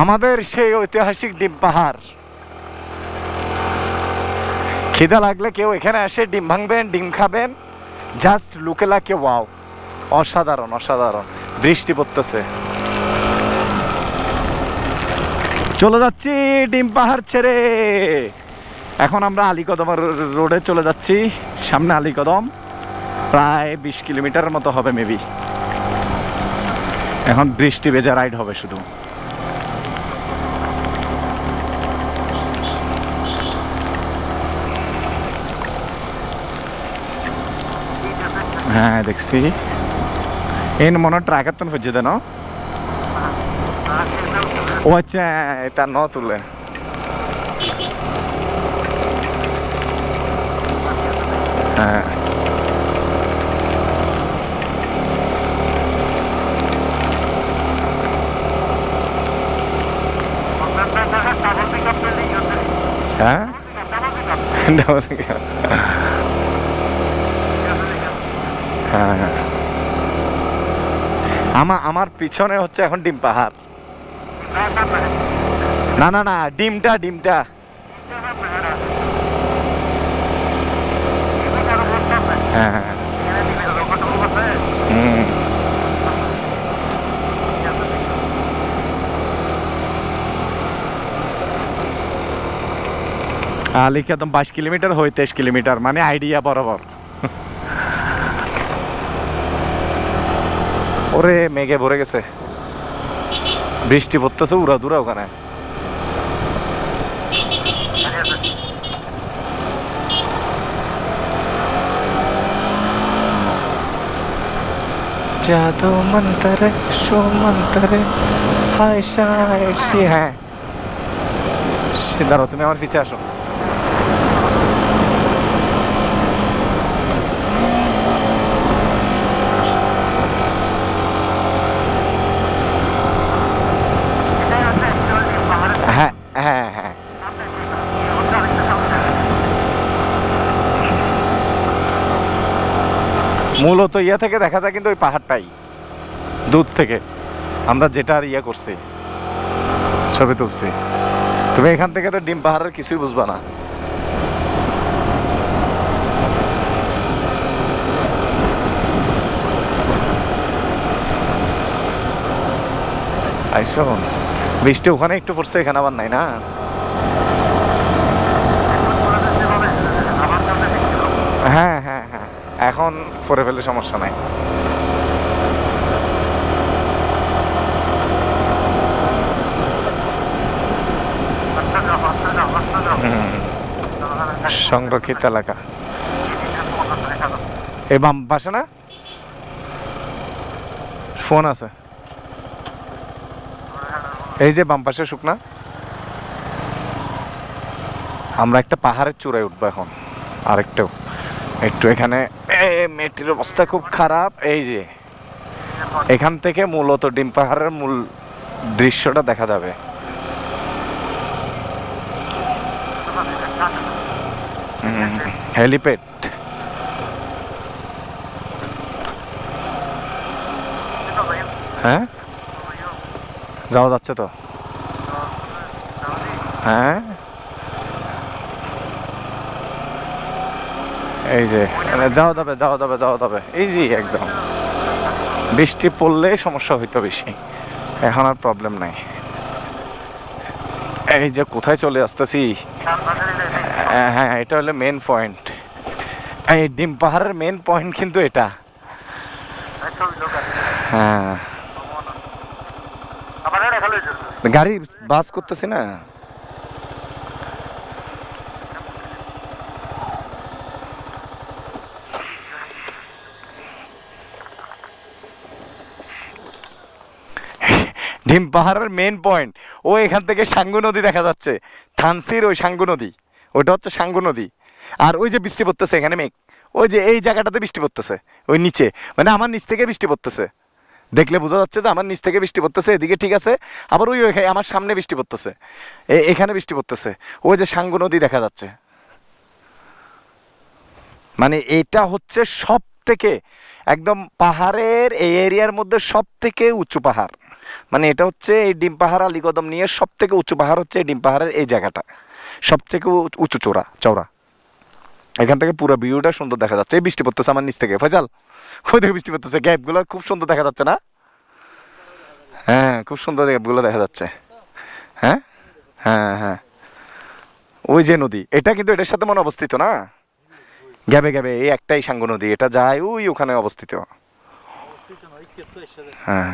আমাদের সেই ঐতিহাসিক ডিম পাহাড়। খিদা লাগলে কেউ এখানে এসে ডিম ভাঙবেন, ডিম খাবেন, জাস্ট লুকে লাকে ওয়াও, অসাধারণ অসাধারণ। বৃষ্টি পড়তেছে, চলে যাচ্ছি ডিম পাহাড় ছেড়ে। এখন আমরা আলীকদম রোডে চলে যাচ্ছি, সামনে আলীকদম, প্রায় 20 কিলোমিটারের মতো হবে মেবি। এখন বৃষ্টি ভেজা রাইড হবে শুধু। হ্যাঁ দেখছি, এই মনে ট্রাকের তো ফেজে দেন। ও আচ্ছা, এটা ন তুলে হ্যাঁ। হ্যাঁ হ্যাঁ, আমার পিছনে হচ্ছে এখন ডিম পাহাড়। না না না, ডিমটা ডিমটা হ্যাঁ হ্যাঁ। আলিকে একদম 22 কিলোমিটার হয়, 23 কিলোমিটার, মানে আইডিয়া বরাবর। ওরে মেঘে ভরে গেছে, বৃষ্টি পড়তেছে উড়া দুরা ওখানে। জাদু মন্তরে শো মন্তরে হায় শায়শি। হ্যাঁ দাঁড়াও, তুমি আমার পিছে আসো। হ্যাঁ হ্যাঁ হ্যাঁ, মূলত ইয়া থেকে দেখা যায় কিন্তু ওই পাহাড়টাই দূর থেকে, আমরা যেটা আর ইয়া করছি ছবি তুলছি। তুমি এখান থেকে তো ডিম পাহাড়ের কিছুই বুঝবা না। আইসো, বৃষ্টি ওখানে একটু পড়ছে, এখানে আবার নাই না। হ্যাঁ হ্যাঁ হ্যাঁ, এখন পরে ফেলে সমস্যা নাই। সংরক্ষিত এলাকা, এই বাম পাশে না ফোন আছে, এই যে বাম পাশে শুকনা। আমরা একটা পাহাড়ের চূড়ায় উঠবো এখন, আরেকটাও একটু এখানে মেটির অবস্থা খুব খারাপ। এই যে এখান থেকে মূলত ডিম পাহাড়ের মূল দৃশ্যটা দেখা যাবে। হেলিপ্যাড, হ্যাঁ যাওয়া যাচ্ছে তো। হ্যাঁ এই যে যাওয়া যাবে যাওয়া যাবে যাওয়া যাবে, এই যে একদম। বৃষ্টি পড়লে সমস্যা হইতো বেশি, এখন আর প্রবলেম নাই। এই যে কোথায় চলে আসতেছি। হ্যাঁ এটা হলো মেন পয়েন্ট, এই ডিম পাহাড়ের মেন পয়েন্ট কিন্তু এটা। হ্যাঁ গাড়ি বাস করতেছি না। ডিম পাহাড়ের মেন পয়েন্ট, ও এখান থেকে সাঙ্গু নদী দেখা যাচ্ছে, থানসির ওই সাঙ্গু নদী, ওইটা হচ্ছে সাঙ্গু নদী। আর ওই যে বৃষ্টি পড়তেছে এখানে মেঘ, ওই যে এই জায়গাটাতে বৃষ্টি পড়তেছে, ওই নিচে, মানে আমার নিচ থেকে বৃষ্টি পড়তেছে, দেখলে বোঝা যাচ্ছে যে আমার নিচ থেকে বৃষ্টি পড়তেছে, এদিকে ঠিক আছে। আবার ওই আমার সামনে বৃষ্টি পড়তেছে, এখানে বৃষ্টি পড়তেছে, ওই যে সাঙ্গু নদী দেখা যাচ্ছে। মানে এটা হচ্ছে সব থেকে একদম পাহাড়ের এই এরিয়ার মধ্যে সব থেকে উঁচু পাহাড়। মানে এটা হচ্ছে এই ডিম পাহাড় আলীকদম নিয়ে সব থেকে উঁচু পাহাড় হচ্ছে এই ডিম পাহাড়ের এই জায়গাটা, সবথেকে উঁচু চওড়া। এখান থেকে পুরো ভিউটা সুন্দর দেখা যাচ্ছে। এই বৃষ্টি পড়তেছে আমার নিচ থেকে, ফয়সাল ওই দেখে বৃষ্টি পড়তেছে, গ্যাপগুলো খুব সুন্দর দেখা যাচ্ছে না? হ্যাঁ, খুব সুন্দর গ্যাপগুলো দেখা যাচ্ছে। হ্যাঁ হ্যাঁ হ্যাঁ, ওই যে নদী, এটা কিন্তু এটার সাথে মনে অবস্থিত না, গ্যাবে গ্যাবে এই একটাই সাঙ্গু নদী, এটা যায় ওই ওখানে অবস্থিত। হ্যাঁ